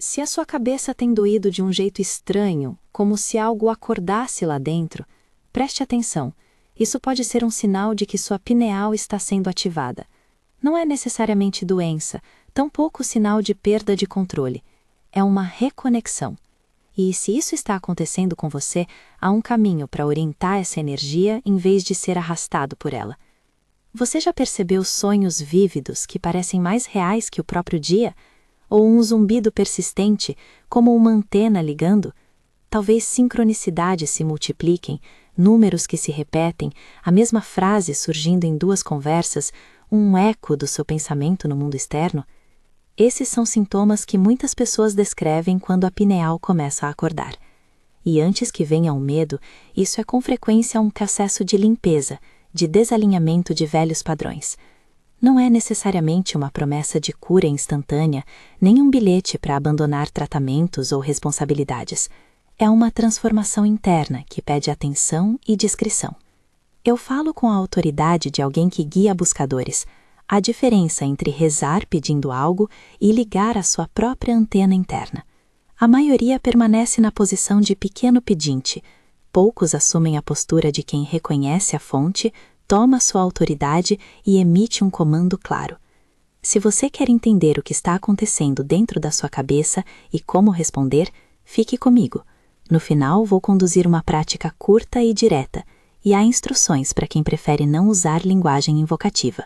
Se a sua cabeça tem doído de um jeito estranho, como se algo acordasse lá dentro, preste atenção. Isso pode ser um sinal de que sua pineal está sendo ativada. Não é necessariamente doença, tampouco sinal de perda de controle. É uma reconexão. E se isso está acontecendo com você, há um caminho para orientar essa energia em vez de ser arrastado por ela. Você já percebeu sonhos vívidos que parecem mais reais que o próprio dia? Ou um zumbido persistente, como uma antena ligando? Talvez sincronicidades se multipliquem, números que se repetem, a mesma frase surgindo em duas conversas, um eco do seu pensamento no mundo externo. Esses são sintomas que muitas pessoas descrevem quando a pineal começa a acordar. E antes que venha o medo, isso é com frequência um processo de limpeza, de desalinhamento de velhos padrões. Não é necessariamente uma promessa de cura instantânea, nem um bilhete para abandonar tratamentos ou responsabilidades. É uma transformação interna que pede atenção e discrição. Eu falo com a autoridade de alguém que guia buscadores. Há diferença entre rezar pedindo algo e ligar a sua própria antena interna. A maioria permanece na posição de pequeno pedinte. Poucos assumem a postura de quem reconhece a fonte, toma sua autoridade e emite um comando claro. Se você quer entender o que está acontecendo dentro da sua cabeça e como responder, fique comigo. No final, vou conduzir uma prática curta e direta, e há instruções para quem prefere não usar linguagem invocativa.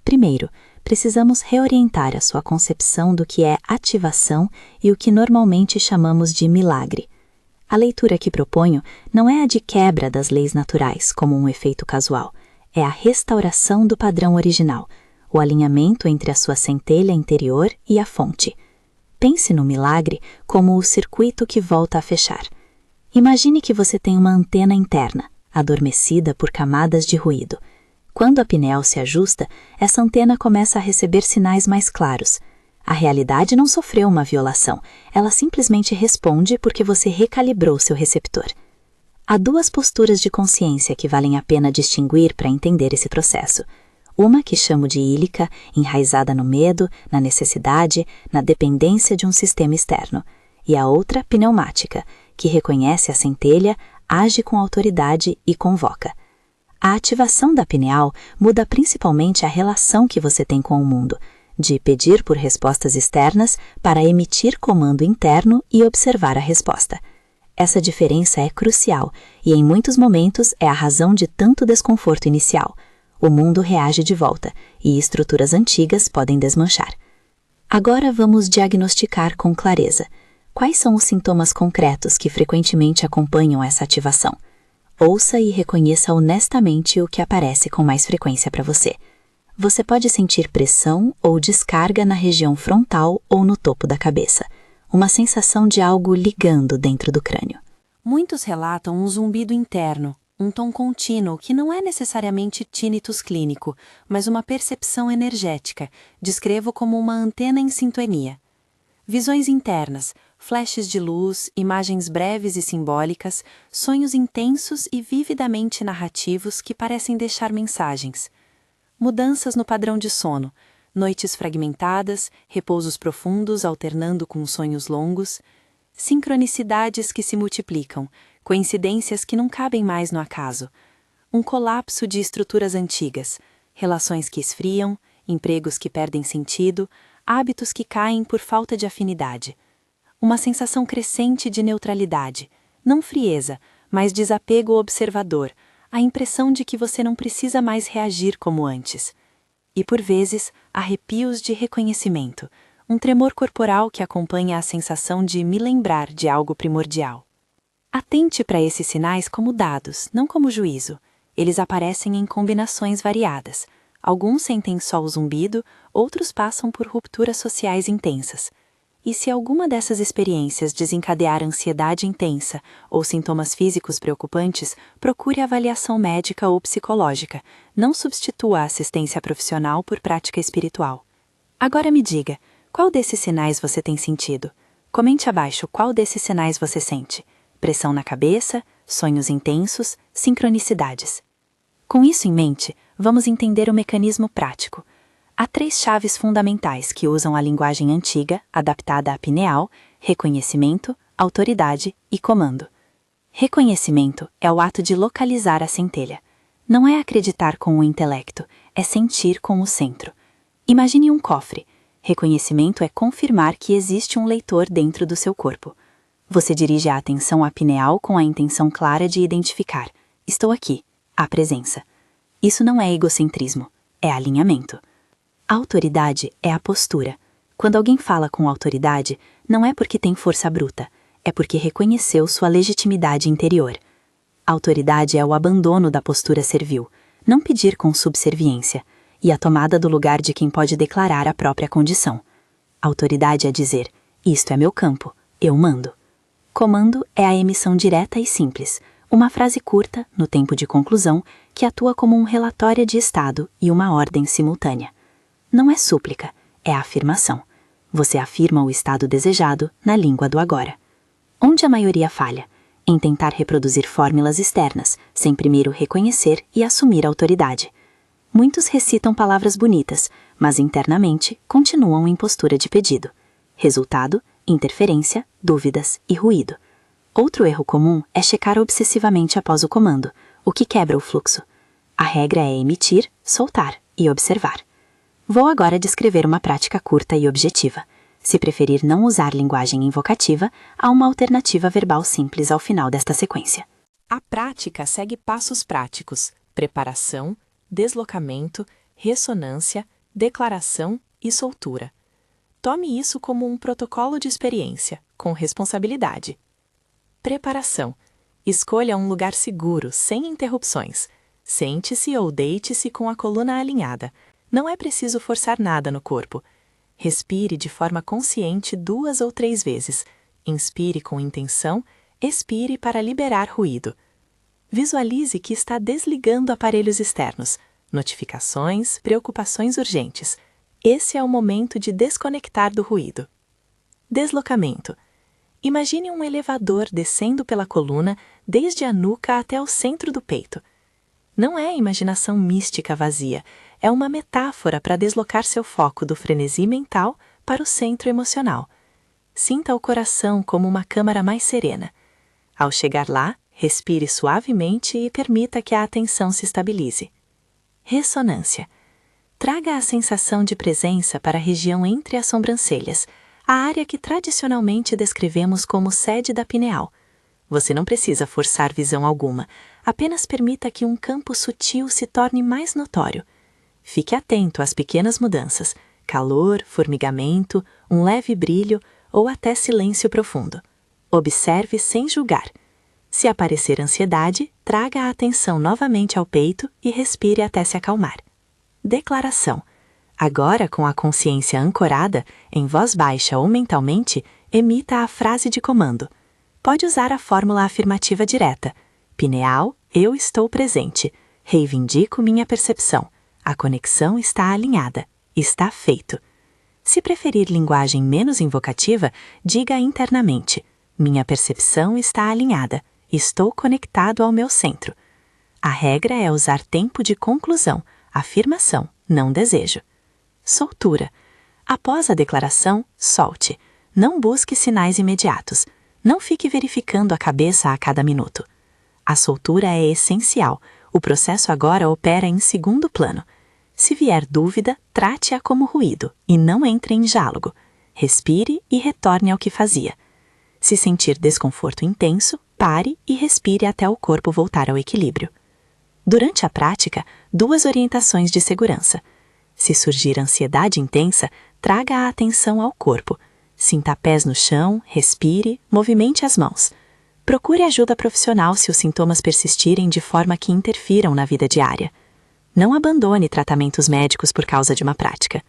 Primeiro, precisamos reorientar a sua concepção do que é ativação e o que normalmente chamamos de milagre. A leitura que proponho não é a de quebra das leis naturais, como um efeito casual. É a restauração do padrão original, o alinhamento entre a sua centelha interior e a fonte. Pense no milagre como o circuito que volta a fechar. Imagine que você tem uma antena interna, adormecida por camadas de ruído. Quando a pineal se ajusta, essa antena começa a receber sinais mais claros. A realidade não sofreu uma violação, ela simplesmente responde porque você recalibrou seu receptor. Há duas posturas de consciência que valem a pena distinguir para entender esse processo. Uma que chamo de ílica, enraizada no medo, na necessidade, na dependência de um sistema externo. E a outra, pneumática, que reconhece a centelha, age com autoridade e convoca. A ativação da pineal muda principalmente a relação que você tem com o mundo, de pedir por respostas externas para emitir comando interno e observar a resposta. Essa diferença é crucial e, em muitos momentos, é a razão de tanto desconforto inicial. O mundo reage de volta e estruturas antigas podem desmanchar. Agora vamos diagnosticar com clareza. Quais são os sintomas concretos que frequentemente acompanham essa ativação? Ouça e reconheça honestamente o que aparece com mais frequência para você. Você pode sentir pressão ou descarga na região frontal ou no topo da cabeça. Uma sensação de algo ligando dentro do crânio. Muitos relatam um zumbido interno, um tom contínuo que não é necessariamente tinnitus clínico, mas uma percepção energética. Descrevo como uma antena em sintonia. Visões internas, flashes de luz, imagens breves e simbólicas, sonhos intensos e vividamente narrativos que parecem deixar mensagens. Mudanças no padrão de sono, noites fragmentadas, repousos profundos alternando com sonhos longos, sincronicidades que se multiplicam, coincidências que não cabem mais no acaso, um colapso de estruturas antigas, relações que esfriam, empregos que perdem sentido, hábitos que caem por falta de afinidade. Uma sensação crescente de neutralidade, não frieza, mas desapego observador, a impressão de que você não precisa mais reagir como antes. E, por vezes, arrepios de reconhecimento, um tremor corporal que acompanha a sensação de me lembrar de algo primordial. Atente para esses sinais como dados, não como juízo. Eles aparecem em combinações variadas. Alguns sentem só o zumbido, outros passam por rupturas sociais intensas. E se alguma dessas experiências desencadear ansiedade intensa ou sintomas físicos preocupantes, procure avaliação médica ou psicológica. Não substitua a assistência profissional por prática espiritual. Agora me diga, qual desses sinais você tem sentido? Comente abaixo qual desses sinais você sente. Pressão na cabeça, sonhos intensos, sincronicidades. Com isso em mente, vamos entender o mecanismo prático. Há 3 chaves fundamentais que usam a linguagem antiga, adaptada à pineal: reconhecimento, autoridade e comando. Reconhecimento é o ato de localizar a centelha. Não é acreditar com o intelecto, é sentir com o centro. Imagine um cofre. Reconhecimento é confirmar que existe um leitor dentro do seu corpo. Você dirige a atenção à pineal com a intenção clara de identificar: estou aqui, há presença. Isso não é egocentrismo, é alinhamento. A autoridade é a postura. Quando alguém fala com autoridade, não é porque tem força bruta, é porque reconheceu sua legitimidade interior. A autoridade é o abandono da postura servil, não pedir com subserviência, e a tomada do lugar de quem pode declarar a própria condição. Autoridade é dizer: isto é meu campo, eu mando. Comando é a emissão direta e simples, uma frase curta, no tempo de conclusão, que atua como um relatório de estado e uma ordem simultânea. Não é súplica, é afirmação. Você afirma o estado desejado na língua do agora. Onde a maioria falha? Em tentar reproduzir fórmulas externas, sem primeiro reconhecer e assumir autoridade. Muitos recitam palavras bonitas, mas internamente continuam em postura de pedido. Resultado: interferência, dúvidas e ruído. Outro erro comum é checar obsessivamente após o comando, o que quebra o fluxo. A regra é emitir, soltar e observar. Vou agora descrever uma prática curta e objetiva. Se preferir não usar linguagem invocativa, há uma alternativa verbal simples ao final desta sequência. A prática segue passos práticos: preparação, deslocamento, ressonância, declaração e soltura. Tome isso como um protocolo de experiência, com responsabilidade. Preparação. Escolha um lugar seguro, sem interrupções. Sente-se ou deite-se com a coluna alinhada. Não é preciso forçar nada no corpo. Respire de forma consciente 2 ou 3 vezes. Inspire com intenção, expire para liberar ruído. Visualize que está desligando aparelhos externos, notificações, preocupações urgentes. Esse é o momento de desconectar do ruído. Deslocamento. Imagine um elevador descendo pela coluna, desde a nuca até o centro do peito. Não é imaginação mística vazia, é uma metáfora para deslocar seu foco do frenesi mental para o centro emocional. Sinta o coração como uma câmara mais serena. Ao chegar lá, respire suavemente e permita que a atenção se estabilize. Ressonância. Traga a sensação de presença para a região entre as sobrancelhas, a área que tradicionalmente descrevemos como sede da pineal. Você não precisa forçar visão alguma, apenas permita que um campo sutil se torne mais notório. Fique atento às pequenas mudanças: calor, formigamento, um leve brilho ou até silêncio profundo. Observe sem julgar. Se aparecer ansiedade, traga a atenção novamente ao peito e respire até se acalmar. Declaração. Agora, com a consciência ancorada, em voz baixa ou mentalmente, emita a frase de comando. Pode usar a fórmula afirmativa direta: pineal, eu estou presente. Reivindico minha percepção. A conexão está alinhada. Está feito. Se preferir linguagem menos invocativa, diga internamente: minha percepção está alinhada. Estou conectado ao meu centro. A regra é usar tempo de conclusão, afirmação, não desejo. Soltura. Após a declaração, solte. Não busque sinais imediatos. Não fique verificando a cabeça a cada minuto. A soltura é essencial. O processo agora opera em segundo plano. Se vier dúvida, trate-a como ruído e não entre em diálogo. Respire e retorne ao que fazia. Se sentir desconforto intenso, pare e respire até o corpo voltar ao equilíbrio. Durante a prática, 2 orientações de segurança. Se surgir ansiedade intensa, traga a atenção ao corpo. Sinta pés no chão, respire, movimente as mãos. Procure ajuda profissional se os sintomas persistirem de forma que interfiram na vida diária. Não abandone tratamentos médicos por causa de uma prática.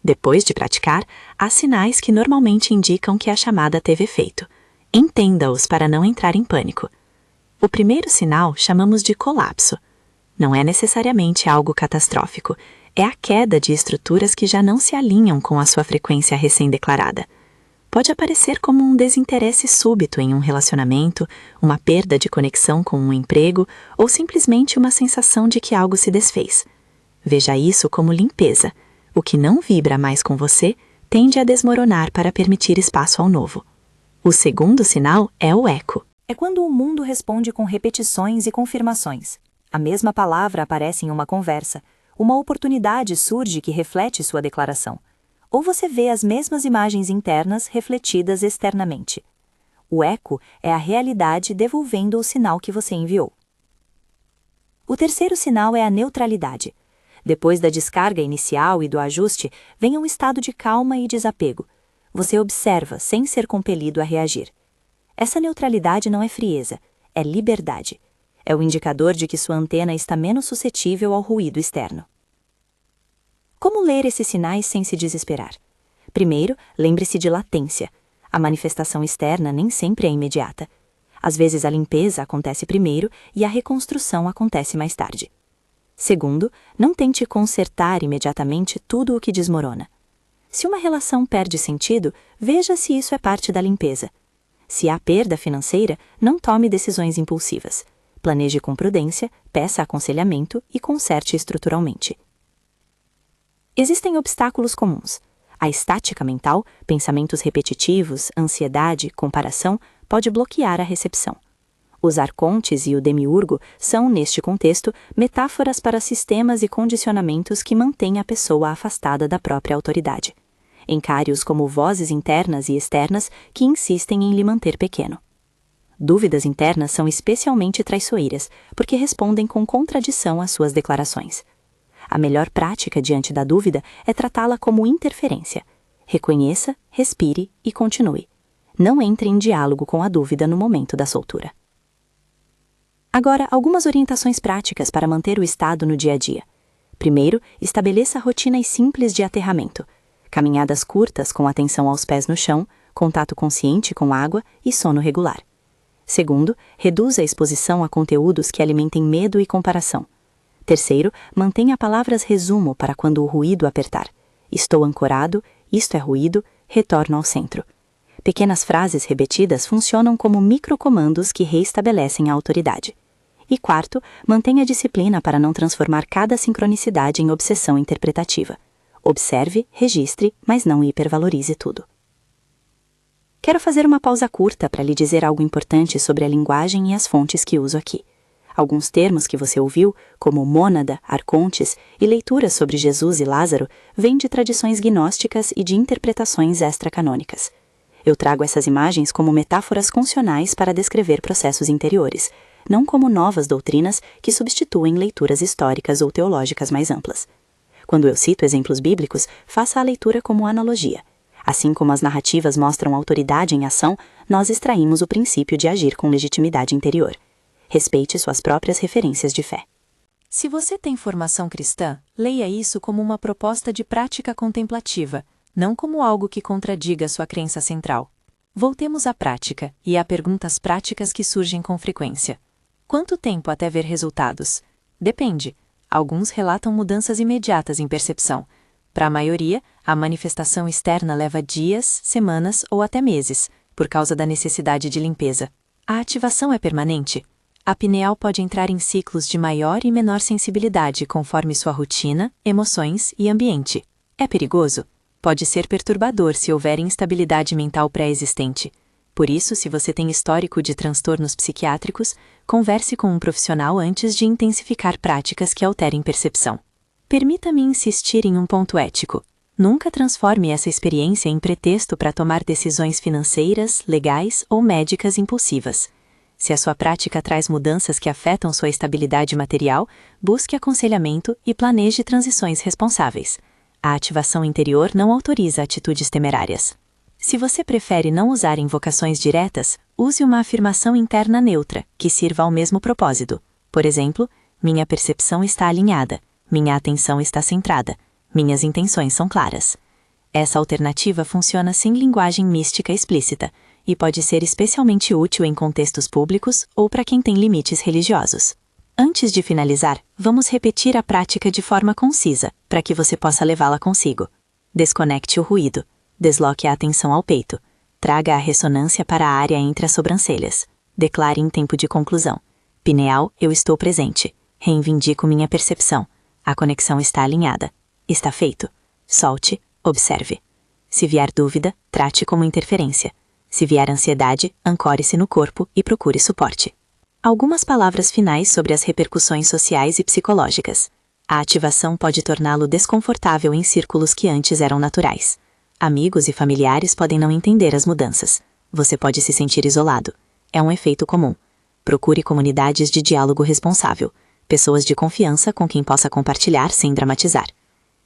Depois de praticar, há sinais que normalmente indicam que a chamada teve efeito. Entenda-os para não entrar em pânico. O primeiro sinal chamamos de colapso. Não é necessariamente algo catastrófico, é a queda de estruturas que já não se alinham com a sua frequência recém-declarada. Pode aparecer como um desinteresse súbito em um relacionamento, uma perda de conexão com um emprego ou simplesmente uma sensação de que algo se desfez. Veja isso como limpeza. O que não vibra mais com você tende a desmoronar para permitir espaço ao novo. O segundo sinal é o eco. É quando o mundo responde com repetições e confirmações. A mesma palavra aparece em uma conversa, uma oportunidade surge que reflete sua declaração. Ou você vê as mesmas imagens internas refletidas externamente. O eco é a realidade devolvendo o sinal que você enviou. O terceiro sinal é a neutralidade. Depois da descarga inicial e do ajuste, vem um estado de calma e desapego. Você observa sem ser compelido a reagir. Essa neutralidade não é frieza, é liberdade. É o indicador de que sua antena está menos suscetível ao ruído externo. Como ler esses sinais sem se desesperar? Primeiro, lembre-se de latência. A manifestação externa nem sempre é imediata. Às vezes a limpeza acontece primeiro e a reconstrução acontece mais tarde. Segundo, não tente consertar imediatamente tudo o que desmorona. Se uma relação perde sentido, veja se isso é parte da limpeza. Se há perda financeira, não tome decisões impulsivas. Planeje com prudência, peça aconselhamento e conserte estruturalmente. Existem obstáculos comuns. A estática mental, pensamentos repetitivos, ansiedade, comparação, pode bloquear a recepção. Os arcontes e o demiurgo são, neste contexto, metáforas para sistemas e condicionamentos que mantêm a pessoa afastada da própria autoridade. Encare-os como vozes internas e externas que insistem em lhe manter pequeno. Dúvidas internas são especialmente traiçoeiras, porque respondem com contradição às suas declarações. A melhor prática diante da dúvida é tratá-la como interferência. Reconheça, respire e continue. Não entre em diálogo com a dúvida no momento da soltura. Agora, algumas orientações práticas para manter o estado no dia a dia. Primeiro, estabeleça rotinas simples de aterramento. Caminhadas curtas com atenção aos pés no chão, contato consciente com água e sono regular. Segundo, reduza a exposição a conteúdos que alimentem medo e comparação. Terceiro, mantenha palavras resumo para quando o ruído apertar. Estou ancorado, isto é ruído, retorno ao centro. Pequenas frases repetidas funcionam como microcomandos que reestabelecem a autoridade. E quarto, mantenha disciplina para não transformar cada sincronicidade em obsessão interpretativa. Observe, registre, mas não hipervalorize tudo. Quero fazer uma pausa curta para lhe dizer algo importante sobre a linguagem e as fontes que uso aqui. Alguns termos que você ouviu, como mônada, arcontes e leituras sobre Jesus e Lázaro, vêm de tradições gnósticas e de interpretações extracanônicas. Eu trago essas imagens como metáforas funcionais para descrever processos interiores, não como novas doutrinas que substituem leituras históricas ou teológicas mais amplas. Quando eu cito exemplos bíblicos, faça a leitura como analogia. Assim como as narrativas mostram autoridade em ação, nós extraímos o princípio de agir com legitimidade interior. Respeite suas próprias referências de fé. Se você tem formação cristã, leia isso como uma proposta de prática contemplativa, não como algo que contradiga sua crença central. Voltemos à prática e a perguntas práticas que surgem com frequência. Quanto tempo até ver resultados? Depende. Alguns relatam mudanças imediatas em percepção. Para a maioria, a manifestação externa leva dias, semanas ou até meses, por causa da necessidade de limpeza. A ativação é permanente. A pineal pode entrar em ciclos de maior e menor sensibilidade conforme sua rotina, emoções e ambiente. É perigoso? Pode ser perturbador se houver instabilidade mental pré-existente. Por isso, se você tem histórico de transtornos psiquiátricos, converse com um profissional antes de intensificar práticas que alterem percepção. Permita-me insistir em um ponto ético. Nunca transforme essa experiência em pretexto para tomar decisões financeiras, legais ou médicas impulsivas. Se a sua prática traz mudanças que afetam sua estabilidade material, busque aconselhamento e planeje transições responsáveis. A ativação interior não autoriza atitudes temerárias. Se você prefere não usar invocações diretas, use uma afirmação interna neutra, que sirva ao mesmo propósito. Por exemplo, minha percepção está alinhada, minha atenção está centrada, minhas intenções são claras. Essa alternativa funciona sem linguagem mística explícita e pode ser especialmente útil em contextos públicos ou para quem tem limites religiosos. Antes de finalizar, vamos repetir a prática de forma concisa, para que você possa levá-la consigo. Desconecte o ruído. Desloque a atenção ao peito. Traga a ressonância para a área entre as sobrancelhas. Declare em tempo de conclusão. Pineal, eu estou presente. Reivindico minha percepção. A conexão está alinhada. Está feito. solte, observe. Se vier dúvida, trate como interferência. Se vier ansiedade, ancore-se no corpo e procure suporte. Algumas palavras finais sobre as repercussões sociais e psicológicas. A ativação pode torná-lo desconfortável em círculos que antes eram naturais. Amigos e familiares podem não entender as mudanças. Você pode se sentir isolado. É um efeito comum. Procure comunidades de diálogo responsável, pessoas de confiança com quem possa compartilhar sem dramatizar.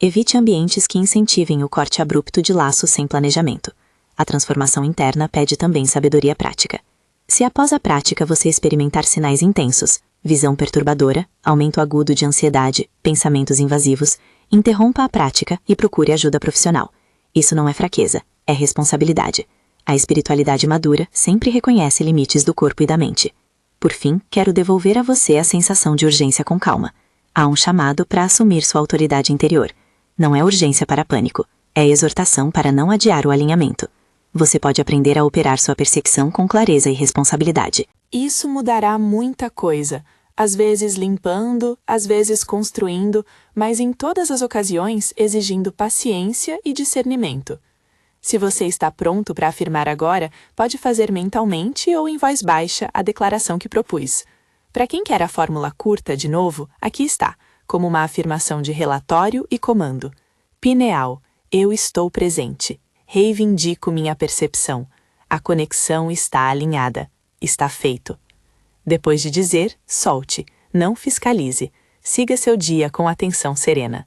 Evite ambientes que incentivem o corte abrupto de laços sem planejamento. A transformação interna pede também sabedoria prática. Se após a prática você experimentar sinais intensos, visão perturbadora, aumento agudo de ansiedade, pensamentos invasivos, interrompa a prática e procure ajuda profissional. Isso não é fraqueza, é responsabilidade. A espiritualidade madura sempre reconhece limites do corpo e da mente. Por fim, quero devolver a você a sensação de urgência com calma. Há um chamado para assumir sua autoridade interior. Não é urgência para pânico, é exortação para não adiar o alinhamento. Você pode aprender a operar sua percepção com clareza e responsabilidade. Isso mudará muita coisa, às vezes limpando, às vezes construindo, mas em todas as ocasiões exigindo paciência e discernimento. Se você está pronto para afirmar agora, pode fazer mentalmente ou em voz baixa a declaração que propus. Para quem quer a fórmula curta, de novo, aqui está, como uma afirmação de relatório e comando. Pineal, eu estou presente. Reivindico minha percepção. A conexão está alinhada. Está feito. Depois de dizer, solte. Não fiscalize. Siga seu dia com atenção serena.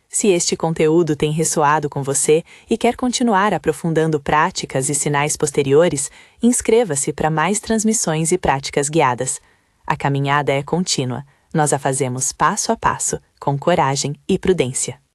Se este conteúdo tem ressoado com você e quer continuar aprofundando práticas e sinais posteriores, inscreva-se para mais transmissões e práticas guiadas. A caminhada é contínua. Nós a fazemos passo a passo, com coragem e prudência.